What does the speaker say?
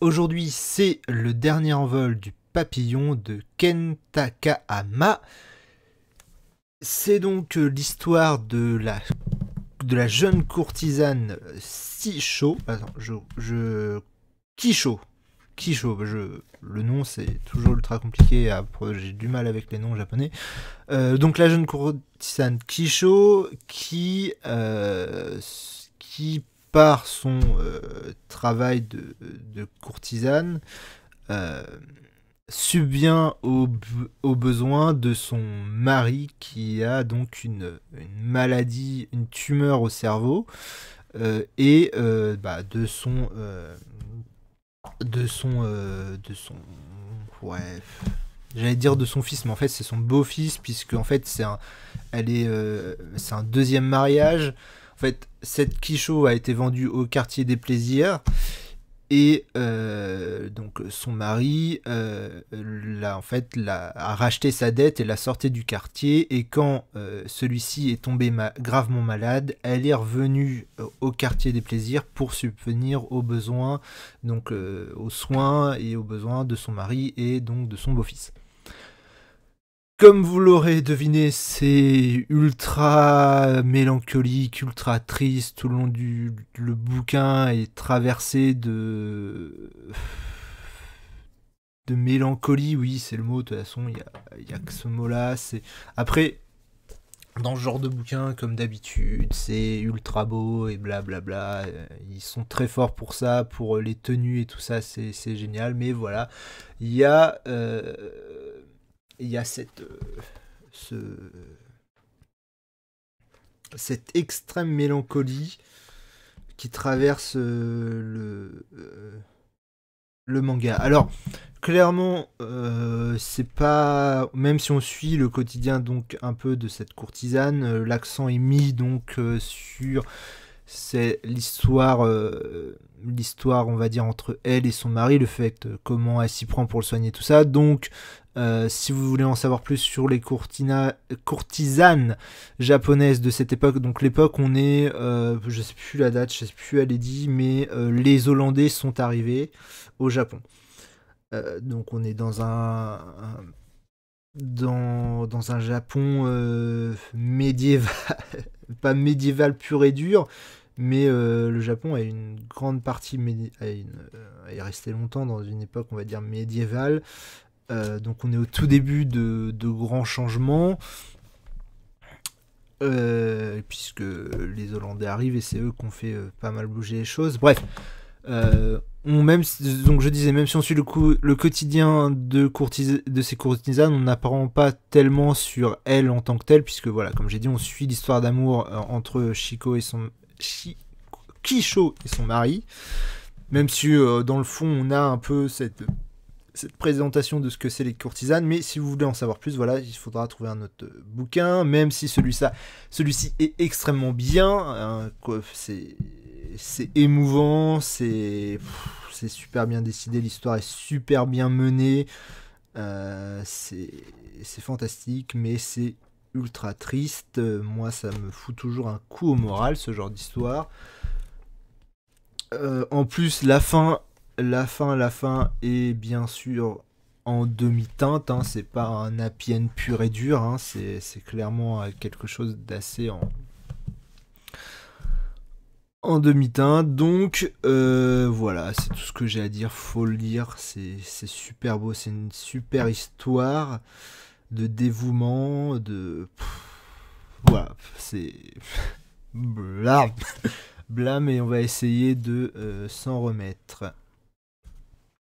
Aujourd'hui, c'est le dernier envol du papillon de Ken Takahama. C'est donc l'histoire de la jeune courtisane Sisho. Attends, Kisho. Le nom c'est toujours ultra compliqué, j'ai du mal avec les noms japonais. Donc la jeune courtisane Kisho qui par son travail de courtisane euh, subvient aux besoins de son mari qui a donc une maladie, une tumeur au cerveau, et ouais, j'allais dire de son fils, mais en fait c'est son beau-fils, puisque en fait c'est un deuxième mariage. En fait, cette Kisho a été vendue au quartier des plaisirs, et donc son mari a racheté sa dette et l'a sorti du quartier, et quand celui-ci est tombé gravement malade, elle est revenue au quartier des plaisirs pour subvenir aux besoins, donc aux soins et aux besoins de son mari et donc de son beau-fils. Comme vous l'aurez deviné, c'est ultra mélancolique, ultra triste. Tout le long le bouquin est traversé de mélancolie. Oui, c'est le mot. De toute façon, il y a que ce mot-là. Après, dans ce genre de bouquin, comme d'habitude, c'est ultra beau et blablabla. Ils sont très forts pour ça, pour les tenues et tout ça. C'est génial. Mais voilà, il y a il y a cette extrême mélancolie qui traverse le manga. Alors, clairement, c'est pas... Même si on suit le quotidien donc un peu de cette courtisane, l'accent est mis donc sur... C'est l'histoire, on va dire, entre elle et son mari, le fait comment elle s'y prend pour le soigner, tout ça. Donc, si vous voulez en savoir plus sur les courtisanes japonaises de cette époque, donc l'époque on est, je sais plus la date, je sais plus elle est dit, mais les Hollandais sont arrivés au Japon. Donc on est dans un Japon médiéval, pas médiéval pur et dur, mais le Japon a une grande partie est resté longtemps dans une époque, on va dire, médiévale. Donc on est au tout début de grands changements, puisque les Hollandais arrivent et c'est eux qui ont fait pas mal bouger les choses. Bref, donc je disais, même si on suit le quotidien de ces courtisanes, on n'apprend pas tellement sur elle en tant que telle, puisque voilà, comme j'ai dit, on suit l'histoire d'amour entre Kisho et son mari, même si dans le fond on a un peu cette présentation de ce que c'est les courtisanes, mais si vous voulez en savoir plus, voilà, il faudra trouver un autre bouquin, même si celui-ci est extrêmement bien, hein, c'est émouvant, c'est super bien décidé, l'histoire est super bien menée, c'est fantastique, mais c'est ultra triste. Moi, ça me fout toujours un coup au moral, ce genre d'histoire. En plus, la fin est bien sûr en demi-teinte, hein, c'est pas un happy end pur et dur, hein, c'est clairement quelque chose d'assez en demi-teinte. Donc voilà, c'est tout ce que j'ai à dire, faut le lire, c'est super beau, c'est une super histoire de dévouement, voilà, c'est... Bla, bla, mais on va essayer de s'en remettre.